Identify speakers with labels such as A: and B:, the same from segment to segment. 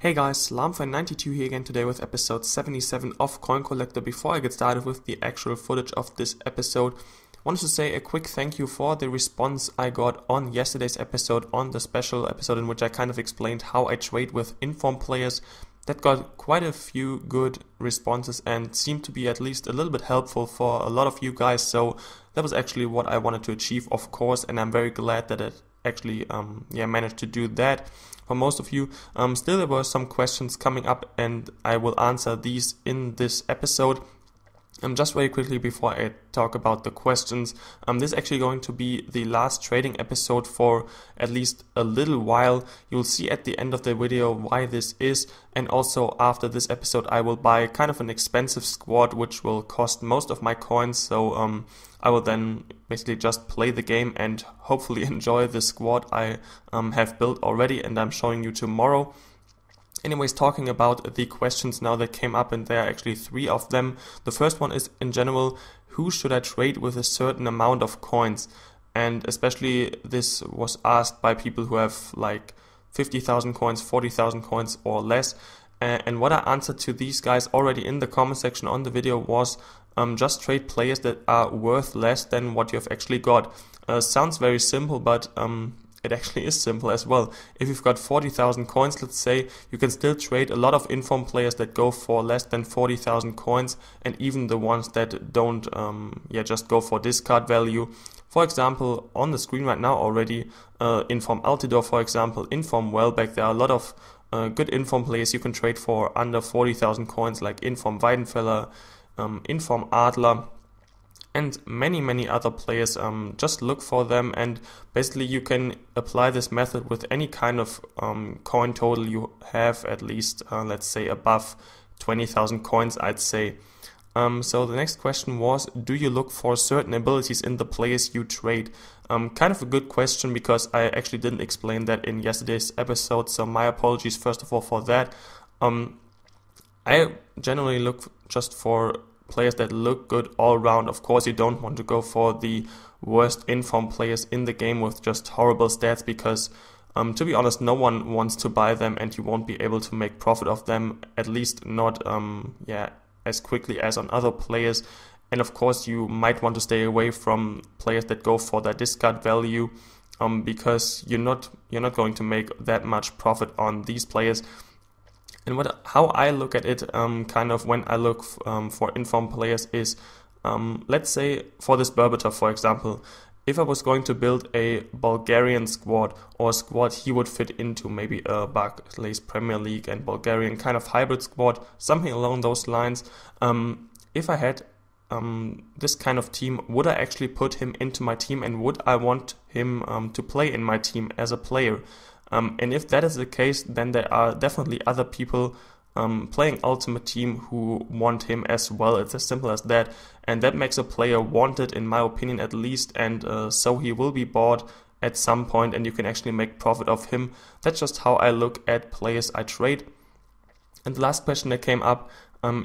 A: Hey guys, Lamfan92 here again today with episode 77 of Coin Collector. Before I get started with the actual footage of this episode, I wanted to say a quick thank you for the response I got on yesterday's episode, on the special episode in which I kind of explained how I trade with inform players. That got quite a few good responses and seemed to be at least a little bit helpful for a lot of you guys, so that was actually what I wanted to achieve, of course, and I'm very glad that it actually managed to do that for most of you. Still, there were some questions coming up and I will answer these in this episode. Just very quickly before I talk about the questions, this is actually going to be the last trading episode for at least a little while. You'll see at the end of the video why this is, and also after this episode I will buy kind of an expensive squad which will cost most of my coins, so I will then basically just play the game and hopefully enjoy the squad I have built already and I'm showing you tomorrow. Anyways, talking about the questions now that came up, and there are actually three of them. The first one is, in general, who should I trade with a certain amount of coins? And especially this was asked by people who have like 50,000 coins, 40,000 coins or less. And what I answered to these guys already in the comment section on the video was just trade players that are worth less than what you have actually got. Sounds very simple, but it actually is simple as well. If you've got 40,000 coins, let's say, you can still trade a lot of inform players that go for less than 40,000 coins, and even the ones that don't just go for discard value. For example, on the screen right now already, inform Altidore, for example, inform Welbeck, there are a lot of good inform players you can trade for under 40,000 coins, like inform Weidenfeller, inform Adler, and many other players. Just look for them, and basically you can apply this method with any kind of coin total you have, at least let's say above 20,000 coins, I'd say. So the next question was, do you look for certain abilities in the players you trade? Kind of a good question, because I actually didn't explain that in yesterday's episode, so my apologies first of all for that. I generally look just for players that look good all around. Of course, you don't want to go for the worst inform players in the game with just horrible stats, because to be honest, no one wants to buy them and you won't be able to make profit of them, at least not as quickly as on other players. And of course, you might want to stay away from players that go for their discard value, because you're not going to make that much profit on these players. And how I look at it, kind of when I look for inform players is, let's say for this Berbatov, for example, if I was going to build a Bulgarian squad, or a squad he would fit into, maybe a Barclays Premier League and Bulgarian kind of hybrid squad, something along those lines, if I had this kind of team, would I actually put him into my team, and would I want him to play in my team as a player? And if that is the case, then there are definitely other people playing Ultimate Team who want him as well. It's as simple as that, and that makes a player wanted, in my opinion at least, and so he will be bought at some point and you can actually make profit of him. That's just how I look at players I trade. And the last question that came up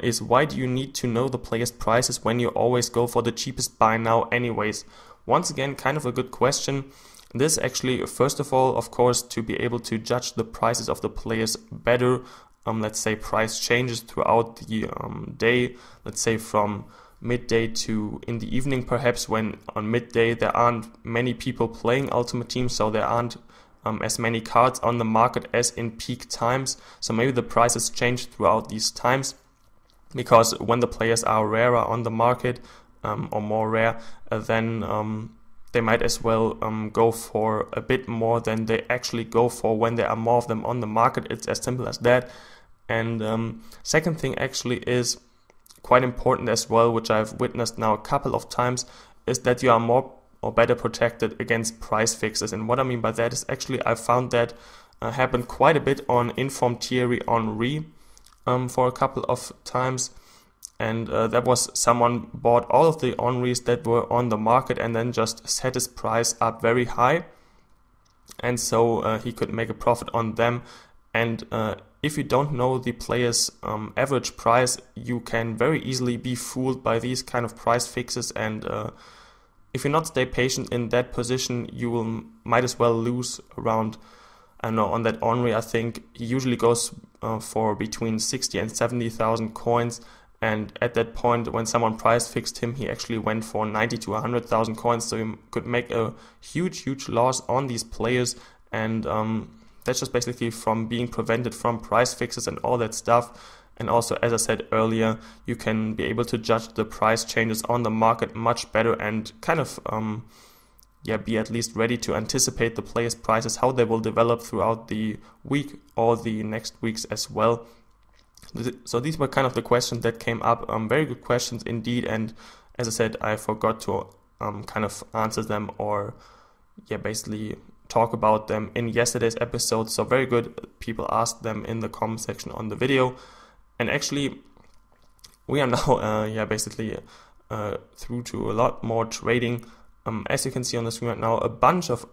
A: is, why do you need to know the players' prices when you always go for the cheapest buy now anyways? Once again, kind of a good question. This actually, first of all, of course, to be able to judge the prices of the players better. Let's say price changes throughout the day, let's say from midday to in the evening perhaps, when on midday there aren't many people playing Ultimate Team, so there aren't as many cards on the market as in peak times. So maybe the prices change throughout these times, because when the players are rarer on the market, or more rare, then they might as well go for a bit more than they actually go for when there are more of them on the market. It's as simple as that. And second thing actually is quite important as well, which I've witnessed now a couple of times, is that you are more or better protected against price fixes. And what I mean by that is, actually I found that happened quite a bit on Inform Thierry Henry for a couple of times. And that was someone bought all of the Henrys that were on the market and then just set his price up very high. And so he could make a profit on them. And if you don't know the player's average price, you can very easily be fooled by these kind of price fixes. And if you not stay patient in that position, you might as well lose around I don't know, on that Henry, I think he usually goes for between 60 and 70,000 coins. And at that point, when someone price fixed him, he actually went for 90 to 100,000 coins. So you could make a huge loss on these players. And that's just basically from being prevented from price fixes and all that stuff. And also, as I said earlier, you can be able to judge the price changes on the market much better and kind of be at least ready to anticipate the players' prices, how they will develop throughout the week or the next weeks as well. So these were kind of the questions that came up. Very good questions indeed. And as I said, I forgot to kind of answer them or basically talk about them in yesterday's episode. So very good. People asked them in the comment section on the video. And actually, we are now basically through to a lot more trading. As you can see on the screen right now, a bunch of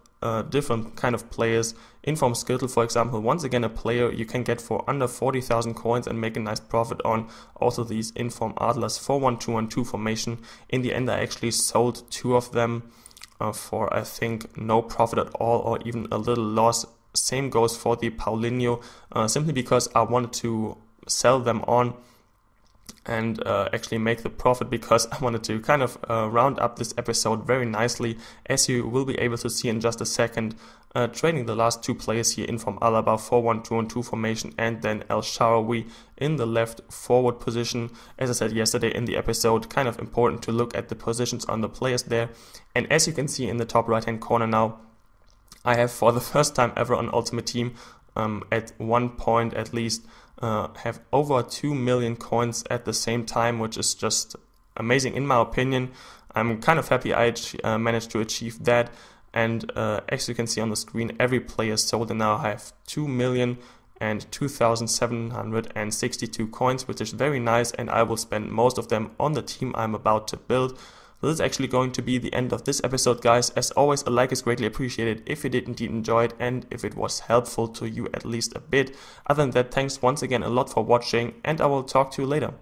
A: different kind of players. Inform Skittle, for example, once again a player you can get for under 40,000 coins and make a nice profit on. Also these Inform Adlers 4-1-2-1-2 formation. In the end, I actually sold 2 of them for, I think, no profit at all or even a little loss. Same goes for the Paulinho, simply because I wanted to sell them on and actually make the profit, because I wanted to kind of round up this episode very nicely, as you will be able to see in just a second. Trading the last 2 players here in from Alaba 4-1-2-1-2 formation, and then El Shaarawy in the left forward position. As I said yesterday in the episode, kind of important to look at the positions on the players there. And as you can see in the top right hand corner now, I have for the first time ever on Ultimate Team at one point at least have over 2 million coins at the same time, which is just amazing in my opinion. I'm kind of happy I managed to achieve that. And as you can see on the screen, every player sold, and now I have 2,002,762 coins, which is very nice, and I will spend most of them on the team I'm about to build. This is actually going to be the end of this episode, guys. As always, a like is greatly appreciated if you did indeed enjoy it and if it was helpful to you at least a bit. Other than that, thanks once again a lot for watching, and I will talk to you later.